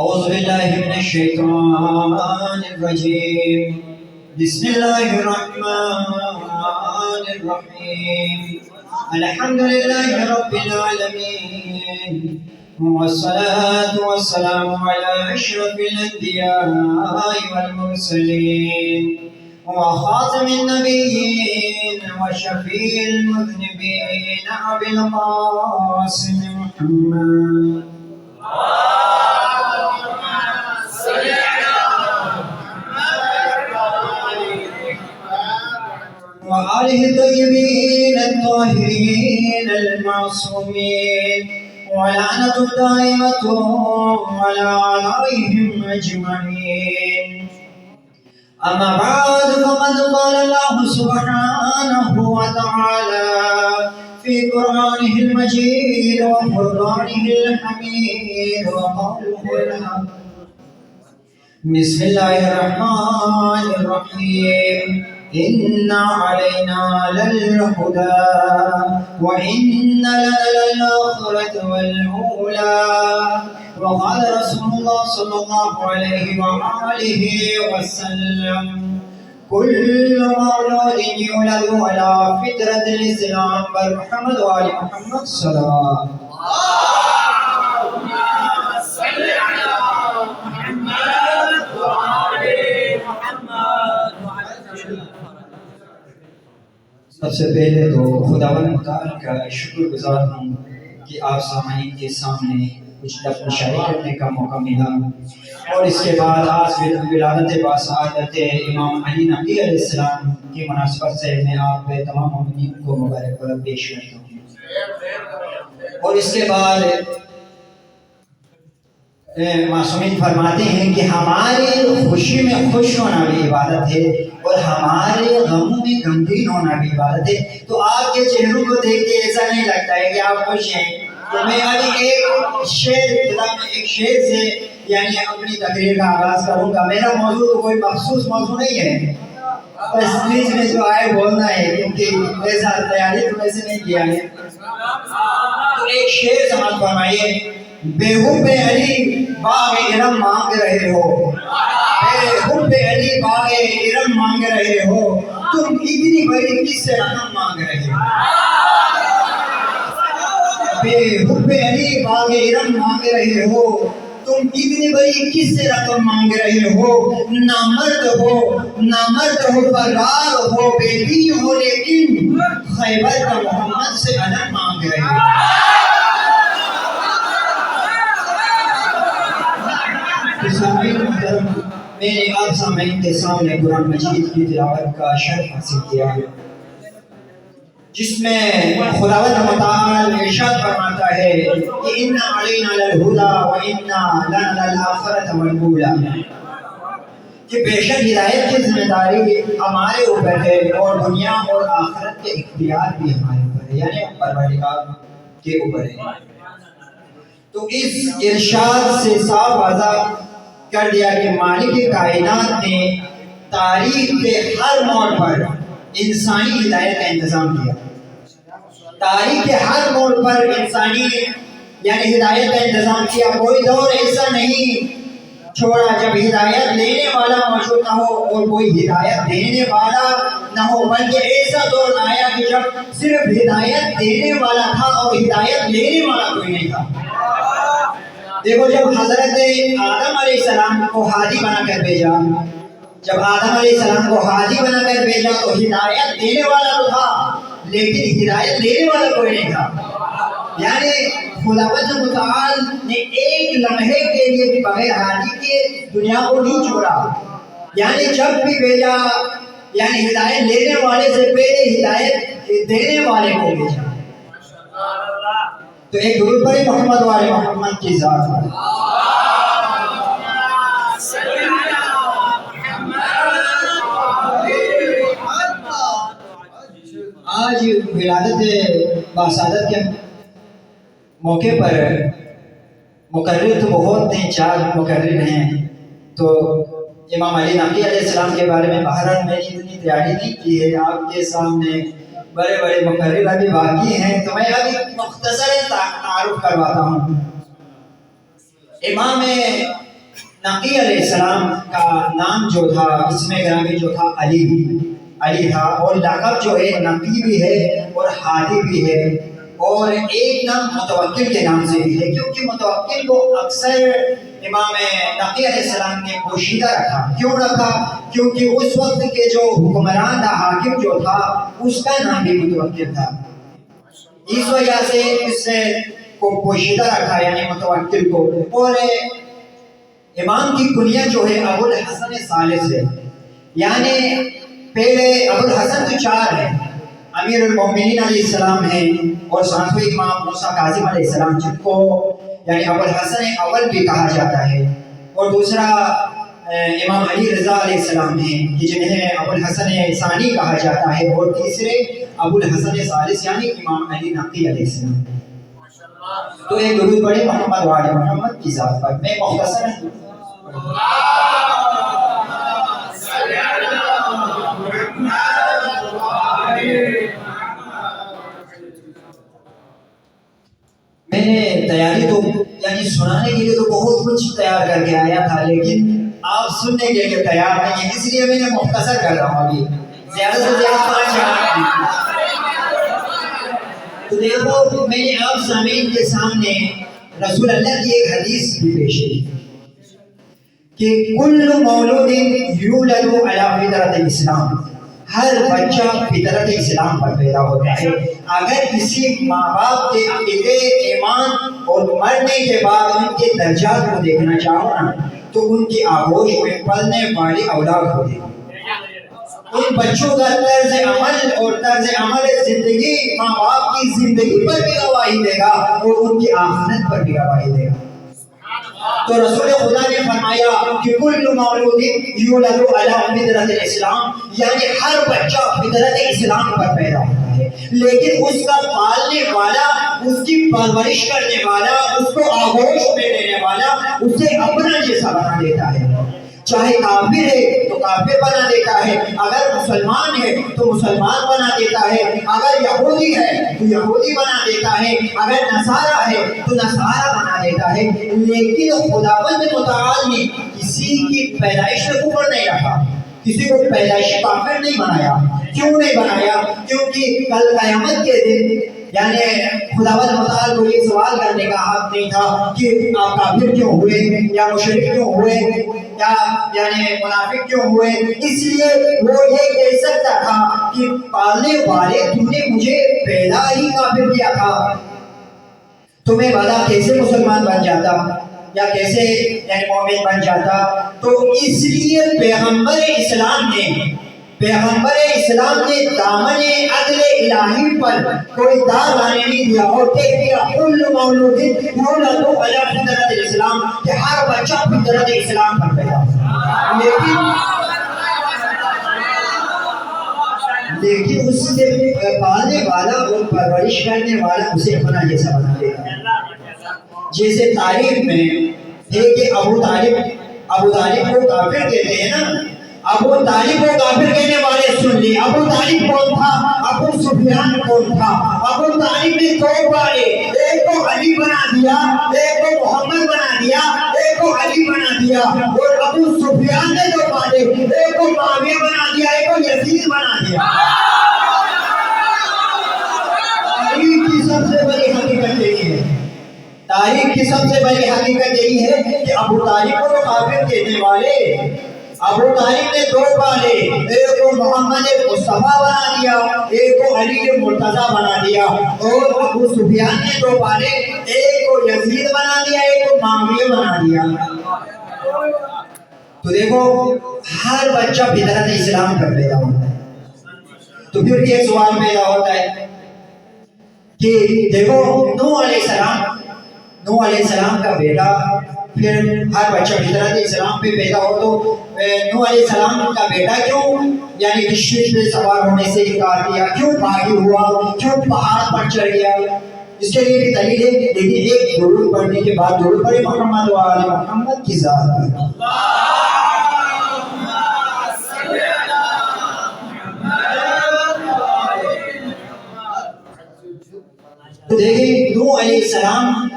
أعوذ بالله من الشيطان الرجيم. بسم الله الرحمن الرحيم. الحمد لله رب العالمين، والصلاة والسلام على أشرف الأنبياء والمرسلين وخاتم النبيين وشفيع المذنبين أبي القاسم محمد وآله الطيبين الطاهرين المعصومين، ولعنة دائمة على أعدائهم أجمعين. أما بعد، فقد قال الله سبحانه وتعالى في قرآنه المجيد وفرقانه الحميد وقوله الحق. بسم الله الرحمن الرحيم. إن علينا للهدى وإن لنا للآخرة والأولى. وقال رسول الله صلى الله عليه وآله وسلم: كل مولود يولد على فطرة الإسلام. محمد وآل محمد صلوات. سب سے پہلے تو خداوند متعال کا شکر گزار ہوں کہ آپ سامعین کے سامنے کچھ لفظ شاعری کرنے کا موقع ملا، اور اس کے بعد آج ولادت باسعادت امام علی نقی علیہ السلام کی مناسبت سے میں آپ پہ تمام مومنین کو مبارکباد پیش کرتا ہوں. اور اس کے بعد معصومین فرماتے ہیں کہ ہماری خوشی میں خوش ہونا بھی عبادت ہے اور ہمارے غموں میں غمگین ہونا بھی عبادت ہے. تو آپ کے چہروں کو دیکھ کے ایسا نہیں لگتا ہے کہ آپ خوش ہیں. تو میں ابھی ایک شعر سے یعنی اپنی تقریر کا آغاز کروں گا. میرا موضوع تو کوئی مخصوص موضوع نہیں ہے، بس بیچ میں جو آئے بولنا ہے، کیونکہ ایسا تیاری تو ویسے نہیں کیا ہے. تو ایک شعر سماعت فرمائیے. بے حب علی باغ ارم مانگ رہے ہو، بے حب علی باغ ارم مانگ رہے ہو، تم اتنی بڑی کس سے رقم مانگ رہے ہو. بے حب علی باغ ارم مانگ رہے ہو، تم اتنی بڑی کس سے رقم مانگ رہے ہو. نامرد ہو فرار ہو، بیٹی ہو لیکن خیبر کا محمد سے علم مانگ رہے ہو. میں نے آپ سامعین کے سامنے قرآن مجید کی تلاوت کا شرف حاصل کیا ہے، جس میں خداوند متعال ارشاد فرماتا ہے کہ ان علینا للہدی وان لنا للآخرۃ والأولی، کہ بے شک ہدایت کی ذمہ داری ہمارے اوپر ہے اور دنیا اور آخرت کے اختیار بھی ہمارے اوپر ہے، یعنی پروردگار کے اوپر ہے. تو اس ارشاد سے صاف واضح کر دیا کہ مالک کائنات نے تاریخ کے ہر موڑ پر انسانی ہدایت کا انتظام کیا. تاریخ کے ہر موڑ پر انسانی یعنی ہدایت کا انتظام کیا. کوئی دور ایسا نہیں چھوڑا جب ہدایت لینے والا موجود نہ ہو اور کوئی ہدایت دینے والا نہ ہو، بلکہ ایسا دور آیا کہ جب صرف ہدایت دینے والا تھا اور ہدایت لینے والا کوئی نہیں تھا. دیکھو، جب حضرت آدم علیہ السلام کو ہادی بنا کر بھیجا، تو ہدایت دینے والا تو تھا لیکن ہدایت لینے والا کوئی نہیں تھا. یعنی خداوند متعال نے ایک لمحے کے لیے بھی بغیر ہادی کے دنیا کو نہیں چھوڑا. یعنی جب بھی بھیجا یعنی ہدایت لینے والے سے پہلے ہدایت دینے والے کو بھیجا. تو ایک درود پڑھیں محمد والے محمد کی ذات پر. آج ولادت باسعادت کے موقع پر مقرر تو بہت ہیں، 4 مقرر ہیں. تو امام علی نقی علیہ السلام کے بارے میں بہرحال میں نے اتنی تیاری نہیں کی ہے. آپ کے سامنے بڑے بڑے مقرر ابھی باقی ہیں، تو میں ابھی مختصر تعارف کرواتا ہوں. امام نقی علیہ السلام کا نام جو تھا اسم گرامی جو تھا علی تھا، اور لقب جو ہے نقی بھی ہے اور ہادی بھی ہے، اور ایک نام متوکل کے نام سے بھی ہے، کیونکہ متوکل کو اکثر امام نقی علیہ السلام نے پوشیدہ رکھا۔ کیوں رکھا؟ کیونکہ اس وقت کے جو حکمران تھا، حاکم جو تھا، اس کا نام بھی متوکل تھا، اس وجہ سے اس کو پوشیدہ رکھا، یعنی متوکل کو۔ اور امام کی کنیت جو ہے ابو الحسن ثالث ہے، یعنی پہلے ابو الحسن تو چار ہے، امیر المومنین علیہ السلام ہیں، اور ساتویں امام موسیٰ کاظم علیہ السلام، جن کو یعنی ابو الحسن اول بھی کہا جاتا ہے، اور دوسرا امام علی رضا علیہ السلام ہیں کہ جنہیں ابو الحسن ثانی کہا جاتا ہے، اور تیسرے ابو الحسن ثالث یعنی امام علی نقی علیہ السلام۔ تو ایک درود پڑھیں محمد و آل محمد کی ذات پر۔ میں مختصر میں نے تیاری تو یعنی سنانے کے لیے تو بہت کچھ تیار کر کے آیا تھا، لیکن آپ سننے کے لیے تیار نہیں ہیں، اس لیے میں نے مختصر کر رہا ہوں ابھی، زیادہ سے زیادہ 5 منٹ۔ تو دیکھو، میں نے آپ سامعین کے سامنے رسول اللہ کی ایک حدیث بھی پیش کی کہ کل مولود یولد علی فطرت الاسلام، ہر بچہ فطرت اسلام پر پیدا ہوتا ہے۔ اگر کسی ماں باپ کے عقیدے، ایمان اور مرنے کے بعد ان کے درجات کو دیکھنا چاہو نا، تو ان کی آغوش میں پلنے والی اولاد ہوتی ہے۔ ان بچوں کا طرز عمل اور طرز عمل زندگی ماں باپ کی زندگی پر بھی گواہی دے گا اور ان کی آخرت پر بھی گواہی دے گا۔ تو رسول خدا نے فرمایا کہ کل مولود یولد علی فطرت الاسلام، یعنی ہر بچہ فطرت اسلام پر پیدا ہوتا ہے، لیکن اس کا پالنے والا، اس کی پرورش کرنے والا، اس کو آغوش میں دینے والا اسے اپنا جیسا بنا دیتا ہے۔ چاہے کافر ہے تو کافر بنا دیتا ہے، اگر مسلمان ہے تو مسلمان بنا دیتا ہے، اگر یہودی ہے تو یہودی بنا دیتا ہے، اگر نصارہ ہے تو نصارہ بنا دیتا ہے۔ لیکن خداوند متعال نے کسی کی پیدائش میں کفر نہیں رکھا، کسی کو پیدائش کافر نہیں بنایا۔ کیوں نہیں بنایا؟ کیونکہ کل قیامت کے دن یعنی خداوند متعال کو یہ سوال کرنے کا حق نہیں تھا کہ آپ کافر کیوں ہوئے، یا مشرک کیوں ہوئے، یا یعنی منافق کیوں ہوئے۔ اس لیے وہ یہ کہہ سکتا تھا کہ پالنے والے تم نے مجھے پیدا ہی کافر کیا تھا، تو میں بھلا کیسے مسلمان بن جاتا یا کیسے یعنی مومن بن جاتا۔ تو اس لیے پیغمبر اسلام نے دامن عدل الہی پر کوئی دار لانے نہیں دیا، اور کہہ دیا کل مولود یولد علی فطرت الاسلام، کہ ہر بچہ فطرت اسلام پر پیدا ہوتا۔ لیکن اس سے پالنے والا اور پرورش کرنے والا اسے اپنا جیسا بنا دیتا۔ جیسے تاریخ میں ہے کہ ابو طالب کو کافر کہتے ہیں نا، ابو طالب کو کافر کہنے والے سن لی۔ ابو طالب کون تھا؟ ابو سفیان کون تھا؟ ابو طالب نے 2 بارے، ایک کو علی بنا دیا، ایک کو محمد بنا دیا، ایک کو علی بنا دیا، اور ابو سفیان نے 2 بارے، ایک کو معاویہ بنا دیا، ایک کو یزید بنا دیا۔ تاریخ کی سب سے بڑی حقیقت یہی ہے، تاریخ کی سب سے بڑی حقیقت یہی ہے کہ ابو طالب کو کافر کہنے والے، ابو طالب نے 2 پالے، ایک کو محمد مصطفیٰ بنا دیا، ایک کو علی مرتضیٰ بنا دیا، اور ابو سفیان نے 2 پالے، ایک کو یزید بنا دیا، ایک کو معاویہ بنا دیا۔ تو دیکھو، ہر بچہ فطرت اسلام پر پیدا ہوتا ہے۔ تو پھر یہ سوال پیدا ہوتا ہے کہ دیکھو نوح علیہ السلام کا بیٹا، پھر ہر بچہ فطرت اسلام پہ پیدا ہو، تو نوح علیہ السلام کا بیٹا کیوں یعنی کشتی پہ سوار ہونے سے انکار کیا، کیوں باغی ہوا، کیوں پہاڑ پر چڑھ گیا؟ اس کے لیے بھی دلیل ہے، لیکن ایک درود پڑھنے کے بعد درود پڑھے محمد و آل محمد کی ذات پر۔ تو دیکھیں نوح علیہ السلام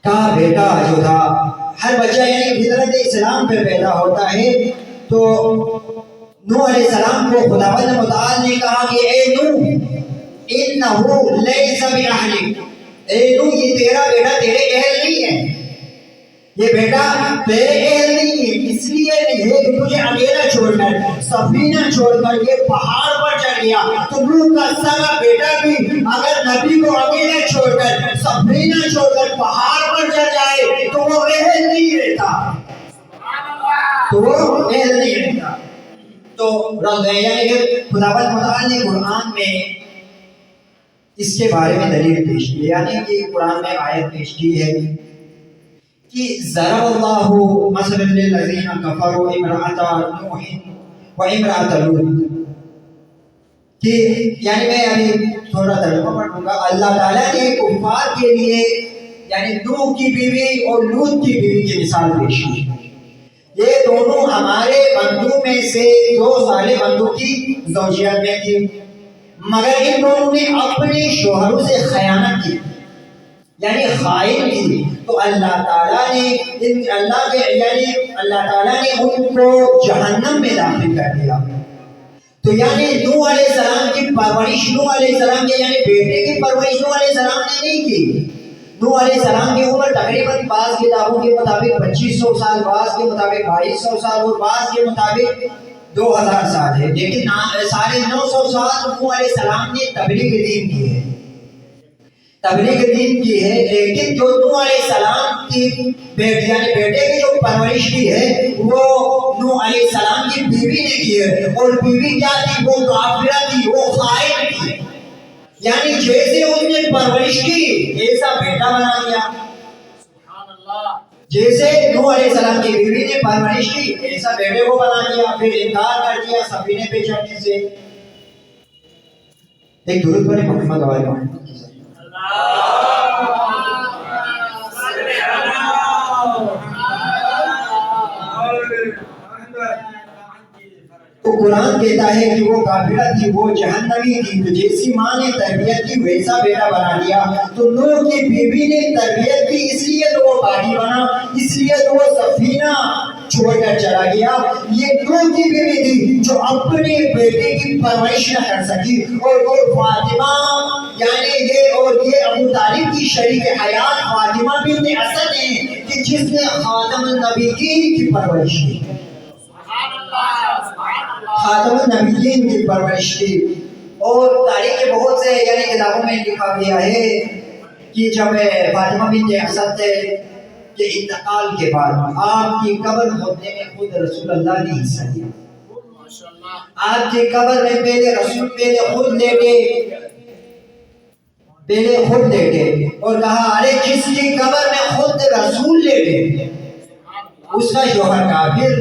کا بیٹا جو تھا ہر بچہ یعنی فطرت اسلام پہ پیدا ہوتا ہے. تو نوح علیہ السلام کو خداوند متعال نے کہا کہ اے نوح انہو لیس بأہلک، اے نوح یہ تیرا بیٹا تیرے اہل نہیں ہے، یہ بیٹا تیرے اہل نہیں ہے، اس لیے نہیں ہے کہ تجھے اکیلا چھوڑ کر سفینہ چھوڑ کر یہ پہاڑ پر چڑھ گیا. تو نوح کا سگا بیٹا بھی اگر نبی کو اکیلا چھوڑ کر سفینہ چھوڑ کر پہاڑ پر چڑھ جائے تو وہ اہل نہیں رہتا، تو وہ اہل نہیں رہتا. تو یعنی کہ خداوند متعال نے قرآن میں اس کے بارے میں دلیل پیش کی، یعنی کہ قرآن میں آیت پیش کی ہے کہ ضرب اللہ مثلا للذین کفروا امرأۃ نوح و امرأۃ لوط، کہ یعنی میں ابھی تھوڑا ترجمہ پڑھوں گا. اللہ تعالیٰ نے کفار کے لیے یعنی نوح کی بیوی اور لوط کی بیوی کی مثال پیش کی. یہ دونوں ہمارے بندوں میں سے دو صالح بندوں کی زوجیت میں تھی، مگر ان دونوں نے اپنے شوہروں سے خیانت کی یعنی خائن کی. تو اللہ تعالیٰ نے اللہ تعالیٰ نے ان کو جہنم میں داخل کر دیا. تو یعنی نوح علیہ السلام کی پرورش، نوح علیہ السلام کے یعنی بیٹے کی پرورش نوح علیہ السلام نے نہیں کی. نوح علیہ السلام کی عمر تقریباً بعض کتابوں کے مطابق 2500 سال، بعض کے مطابق 2200 سال اور بعض کے مطابق 2000 سال ہے، لیکن 950 سال نوح علیہ السلام نے تبلیغ دین کی ہے، تبلیغ دین کی ہے. لیکن جو نوح علیہ السلام کی بیٹی یعنی بیٹے کی جو پرورش کی ہے وہ نوح علیہ السلام کی بیوی نے کی ہے. اور بیوی کیا تھی؟ وہ کافرہ تھی، وہ خائن تھی. یعنی جیسے اس نے پرورش کی ایسا بیٹا بنا دیا، جیسے نوح علیہ السلام کی بیوی نے پرورش کی ایسا بیٹے کو بنا دیا. پھر انکار کر دیا سفینے پہ چڑھنے سے. ایک درود پڑھیں محمد وآل محمد. تو قرآن کہتا ہے کہ وہ کافرہ تھی، وہ جہنمی تھی. تو جیسی ماں نے تربیت کی ویسا بیٹا بنا دیا. تو نوح کی بیوی نے تربیت کی، اس لیے تو وہ باغی بنا، اس لیے تو وہ سفینہ چھوڑ کر چلا گیا. یہ نوح کی بیوی تھی جو اپنے بیٹے کی پرورش نہ کر سکی. اور وہ فاطمہ یعنی یہ ابو طالب کی شریک حیات فاطمہ بنت اسد ہیں کہ جس نے خاتم النبیین کی پرورش کی، خاتم النبیین کی پرورش کی. اور تاریخ کے بہت سے یعنی کتابوں میں لکھا گیا ہے کہ جب فاطمہ بنت اسد کے انتقال کے بعد آپ کی قبر ہونے میں خود رسول اللہ نے حصہ لیا. آپ کی قبر میں پہلے رسول پہلے خود لیٹے اور کہا ارے جس کی قبر میں خود رسول لیٹے اس کا شوہر کافر،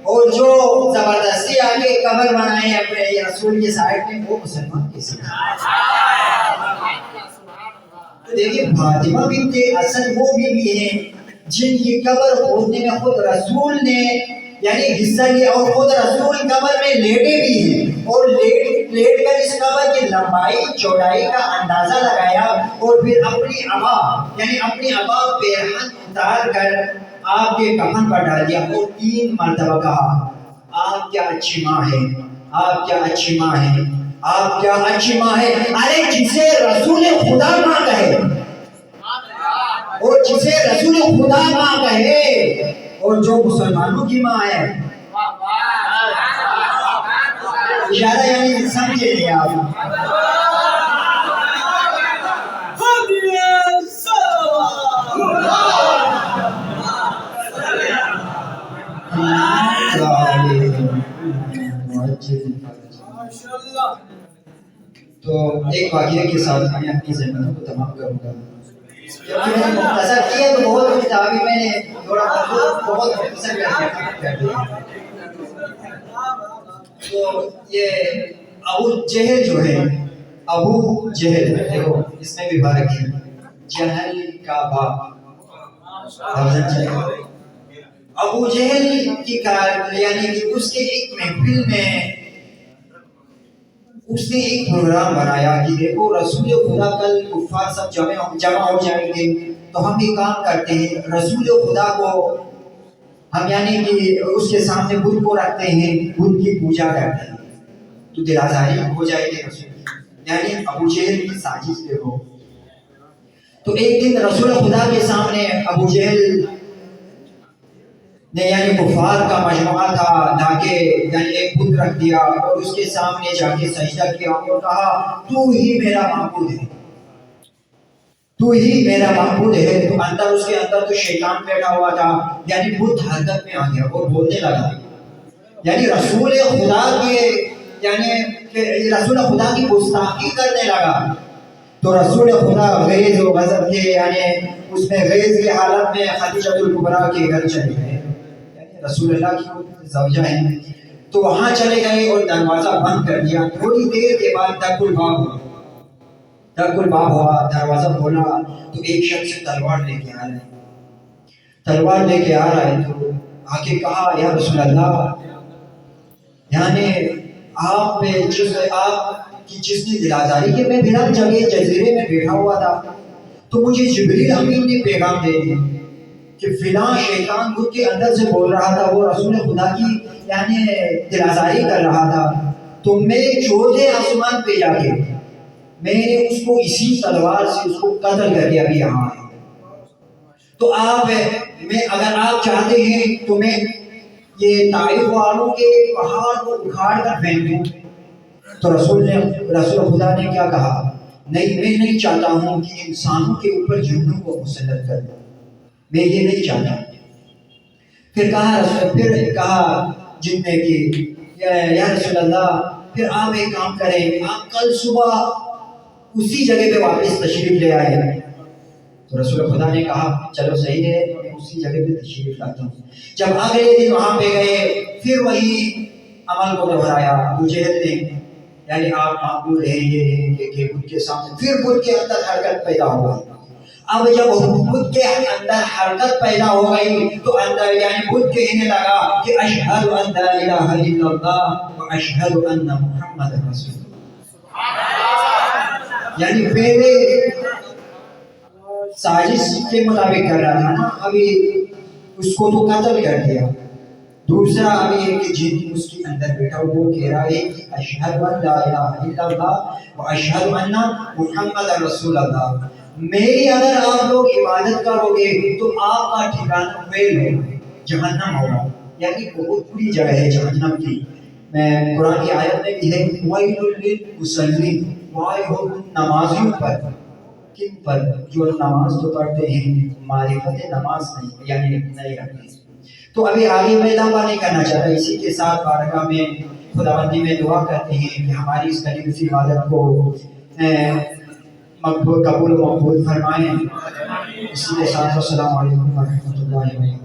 اور جو زبردستی آگے قبر بنائے اپنے رسول کے سائڈ میں وہ مسلمان کسی. دیکھیں فاطمہ بنت اسد وہ بیوی ہیں جن کی قبر کھودنے میں خود رسول نے یعنی حصہ لیا، اور خود رسول قبر میں لیٹے بھی ہیں اور لیٹ کر اس قبر کی لمبائی چوڑائی کا اندازہ لگایا. اور پھر اپنی عبا پیرہن اتار کر آپ کے کفن پر ڈال دیا اور 3 مرتبہ کہا آپ کیا اچھی ماں ہے، آپ کیا اچھی ماں ہے، آپ کیا اچھی ماں ہے. ارے جسے رسول خدا ماں کہے اور جسے رسول خدا ماں کہے اور جو مسلمانوں کی ماں ہے، اشارہ یعنی سمجھے لیں آپ. تو ایک واقعے کے ساتھ میں اپنی زندگی کو تمام کروں گا. جب میں نے مختصر کیا تو بہت کتابیں میں نے تھوڑا بہت مختصر کر دیا. تو یہ ابو جہل جو ہے، ابو جہل دیکھو اس میں بھی بارک ہے، جہل کا باپ. ابو جہل کی یعنی کہ اس کے ایک محفل میں اس نے ایک پروگرام بنایا کہ دیکھو رسول خدا کل کفار سب جمع ہو جائیں گے تو ہم یہ کام کرتے ہیں رسول خدا کو ہم یعنی کہ اس کے سامنے بت کو رکھتے ہیں، بت کی پوجا کرتے ہیں، تو دل آزاری ہو جائے گی رسول کی، یعنی ابو جہل کی سازش پہ ہو۔ تو ایک دن رسول خدا کے سامنے ابو جہل نے یعنی کفار کا مجموعہ تھا لا کے یعنی ایک بت رکھ دیا اور اس کے سامنے جا کے سجدہ کیا اور کہا تو ہی میرا معبود ہے، تو ہی میرا معبود ہے۔ تو اندر اس کے اندر تو شیطان بیٹھا ہوا تھا، یعنی بت حرکت میں آ گیا اور بولنے لگا، یعنی رسول خدا کے یعنی کہ رسول خدا کی گستاخی کرنے لگا۔ تو رسول خدا غیظ و غضب کے یعنی اس میں غیظ کی حالت میں خدیجہ الکبریٰ کے گھر چلے گئے، یعنی رسول اللہ کی زوجہ ہیں، تو وہاں چلے گئے اور دروازہ بند کر دیا۔ تھوڑی دیر کے بعد ٹک الباب ہوا، ٹک الباب ہوا، دروازہ کھولا تو ایک شخص تلوار لے کے آ رہا ہے، تلوار لے کے آ رہا ہے۔ تو آ کے کہا یا رسول اللہ، یعنی آپ کی جس نے دل آزاری کی، میں بنا جگہ جزیرے میں بیٹھا ہوا تھا تو مجھے جبریل امین نے پیغام دے دیا کہ فلاں شیطان بت کے اندر سے بول رہا تھا، وہ رسول خدا کی یعنی دل آزاری کر رہا تھا، تو میں چوتھے آسمان پہ جا کے میں نے اس کو اسی تلوار سے اس کو قتل کر کے ابھی یہاں آیا۔ تو اگر آپ چاہتے ہیں تو میں یہ طائف والوں کے پہاڑ کو اکھاڑ کر پھینک دوں۔ تو رسول خدا نے کیا کہا، نہیں، میں نہیں چاہتا ہوں کہ انسانوں کے اوپر جنوں کو مسلط کر دوں، میں یہ نہیں چاہتا۔ پھر کہا جن نے کہ یا رسول اللہ، پھر آپ ایک کام کریں، آپ کل صبح اسی جگہ پہ واپس تشریف لے آئے۔ تو رسول خدا نے کہا چلو صحیح ہے، میں اسی جگہ پہ تشریف لاتا ہوں۔ جب اگلے دن وہاں پہ گئے، پھر وہی عمل کو دہرایا ابو جہل نے، یعنی آپ معقول ہیں یہ کہ بت کے سامنے، پھر بت کے اندر حرکت پیدا ہو گئی۔ اب جب بت کے اندر حرکت پیدا ہو گئی تو اندر یعنی بت کہنے لگا کہ اشہد ان لا الہ الا اللہ و اشہد ان محمد رسول اللہ، یعنی پہلے سازش کے مطابق کر رہا تھا نا، ابھی اس کو تو قتل کر دیا۔ دوسرا ابھی ایک جن اس کے اندر بیٹھا وہ کہہ رہا ہے اشہد ان لا الہ الا اللہ و اشہد ان محمد رسول اللہ، میری اگر آپ لوگ عبادت کرو گے تو آپ کا ٹھکانہ ویل ہوگا، جہنم ہوگا، یعنی بہت بری جگہ ہے جہنم کی۔ میں قرآن کی آیت میں بھی ہے ویل للمصلین، وائے ہو نمازیوں پر، کن پر؟ جو نماز تو پڑھتے ہیں معرفت نماز نہیں یعنی نہیں رکھتے۔ تو ابھی آگے میں لمبا نہیں کرنا چاہتا، اسی کے ساتھ بارگاہ میں خداوندی میں دعا کرتے ہیں کہ ہماری اس قریب سی عبادت کو مقبول قبول و مقبول فرمائیں۔ اسی کے ساتھ السلام علیکم ورحمۃ اللہ وبرکاتہ۔